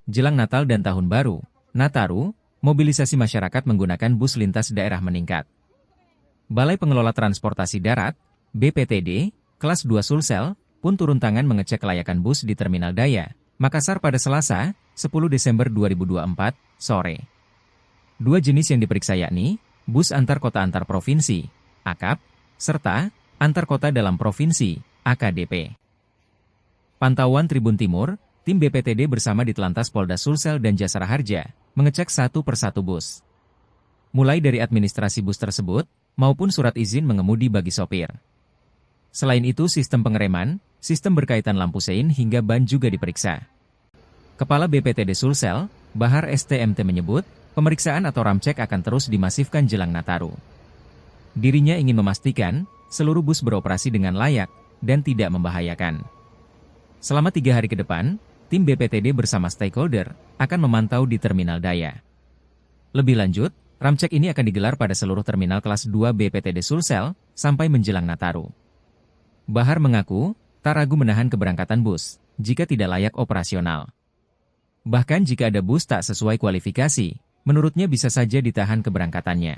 jelang Natal dan Tahun Baru, Nataru, mobilisasi masyarakat menggunakan bus lintas daerah meningkat. Balai Pengelola Transportasi Darat, BPTD, kelas 2 Sulsel, pun turun tangan mengecek kelayakan bus di Terminal Daya, Makassar pada Selasa, 10 Desember 2024, sore. Dua jenis yang diperiksa yakni, bus antar kota antar provinsi, AKAP, serta antar kota dalam provinsi, AKDP. Pantauan Tribun Timur, tim BPTD bersama Ditlantas Polda Sulsel dan Jasara Harja, mengecek satu persatu bus. Mulai dari administrasi bus tersebut, maupun surat izin mengemudi bagi sopir. Selain itu sistem pengereman, sistem berkaitan lampu sein hingga ban juga diperiksa. Kepala BPTD Sulsel, Bahar STMT menyebut, pemeriksaan atau ramcek akan terus dimasifkan jelang Nataru. Dirinya ingin memastikan, seluruh bus beroperasi dengan layak, dan tidak membahayakan. Selama 3 hari ke depan, tim BPTD bersama stakeholder akan memantau di Terminal Daya. Lebih lanjut, ramcek ini akan digelar pada seluruh terminal kelas 2 BPTD Sulsel sampai menjelang Nataru. Bahar mengaku, tak ragu menahan keberangkatan bus jika tidak layak operasional. Bahkan jika ada bus tak sesuai kualifikasi, menurutnya bisa saja ditahan keberangkatannya.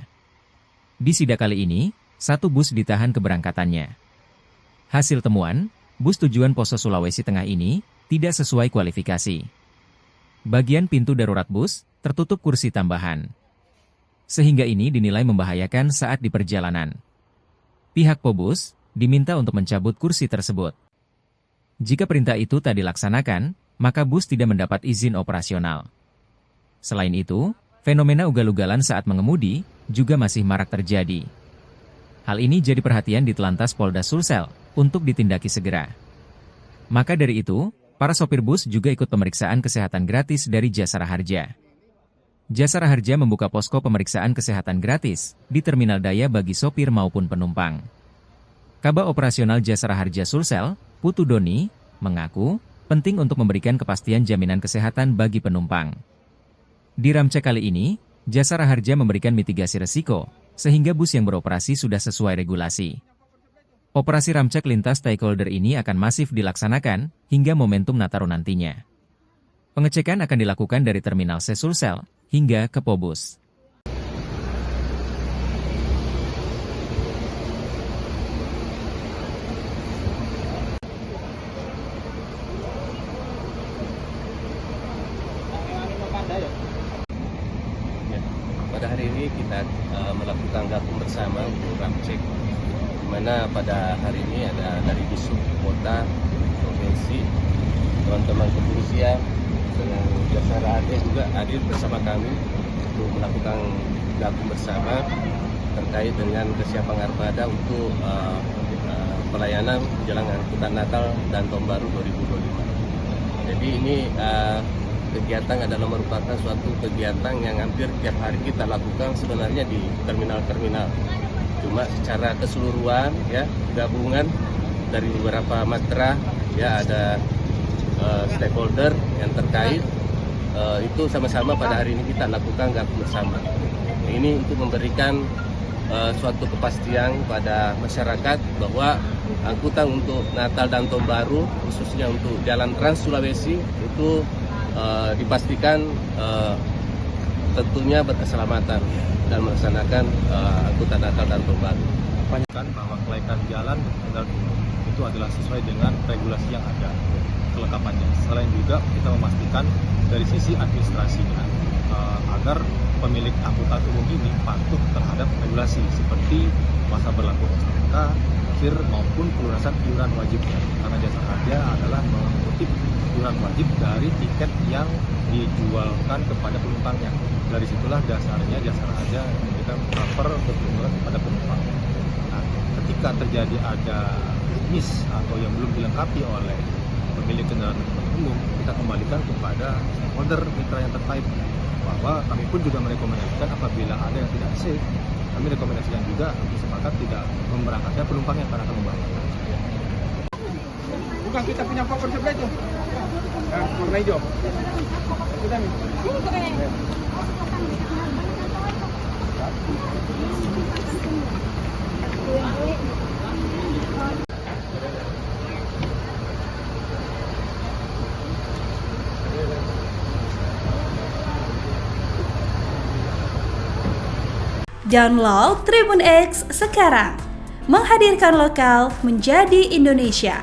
Di sidak kali ini, 1 bus ditahan keberangkatannya. Hasil temuan, bus tujuan Poso Sulawesi Tengah ini tidak sesuai kualifikasi. Bagian pintu darurat bus tertutup kursi tambahan. Sehingga ini dinilai membahayakan saat di perjalanan. Pihak Pobus diminta untuk mencabut kursi tersebut. Jika perintah itu tak dilaksanakan, maka bus tidak mendapat izin operasional. Selain itu, fenomena ugal-ugalan saat mengemudi juga masih marak terjadi. Hal ini jadi perhatian Ditlantas Polda Sulsel untuk ditindaki segera. Maka dari itu, para sopir bus juga ikut pemeriksaan kesehatan gratis dari Jasara Harja. Jasara Harja membuka posko pemeriksaan kesehatan gratis di Terminal Daya bagi sopir maupun penumpang. Kabag Operasional Jasara Harja Sulsel, Putu Doni, mengaku penting untuk memberikan kepastian jaminan kesehatan bagi penumpang. Di ramcek kali ini, Jasara Harja memberikan mitigasi resiko, sehingga bus yang beroperasi sudah sesuai regulasi. Operasi ramcek lintas stakeholder ini akan masif dilaksanakan hingga momentum Nataru nantinya. Pengecekan akan dilakukan dari Terminal C Sulsel hingga ke Pobus. Pada hari ini kita melakukan gabung bersama untuk ramcek, di mana pada hari ini ada dari Disub Kota, Provinsi, teman-teman kepolisian, dengan Jasara Harja juga hadir bersama kami untuk melakukan gabung bersama terkait dengan kesiapan armada untuk pelayanan jelang angkutan Natal dan Tahun Baru 2025. Jadi ini kegiatan adalah merupakan suatu kegiatan yang hampir tiap hari kita lakukan sebenarnya di terminal-terminal. Cuma secara keseluruhan ya, gabungan dari beberapa matra ya, ada stakeholder yang terkait itu sama-sama pada hari ini kita lakukan gabung bersama. Ini untuk memberikan suatu kepastian pada masyarakat bahwa angkutan untuk Natal dan Tahun Baru khususnya untuk jalan Trans Sulawesi itu dipastikan tentunya berkeselamatan dan melaksanakan angkutan Natal dan Tahun Baru. Pastikan bahwa kelaikan jalan dan itu adalah sesuai dengan regulasi yang ada, kelengkapannya. Selain juga kita memastikan dari sisi administrasinya agar pemilik angkutan umum ini patuh terhadap regulasi seperti masa berlaku STNK, KIR maupun pelunasan iuran wajibnya. Karena Jasara Harja adalah mengutip iuran wajib dari tiket yang dijualkan kepada penumpangnya. Dari situlah dasarnya Jasara Harja memberikan cover untuk iuran kepada penumpang. Nah, ketika terjadi ada miss atau yang belum dilengkapi oleh pemilik kendaraan umum, kita kembalikan kepada stakeholder mitra yang terkait, bahwa kami pun juga merekomendasikan apabila ada yang tidak safe, kami rekomendasikan juga untuk sepakat tidak memberangkatkan penumpangnya karena akan membahayakan. Bukan kita punya paper sebelah itu, warna hijau. Sudah nih. Download Tribun X sekarang. Menghadirkan lokal menjadi Indonesia.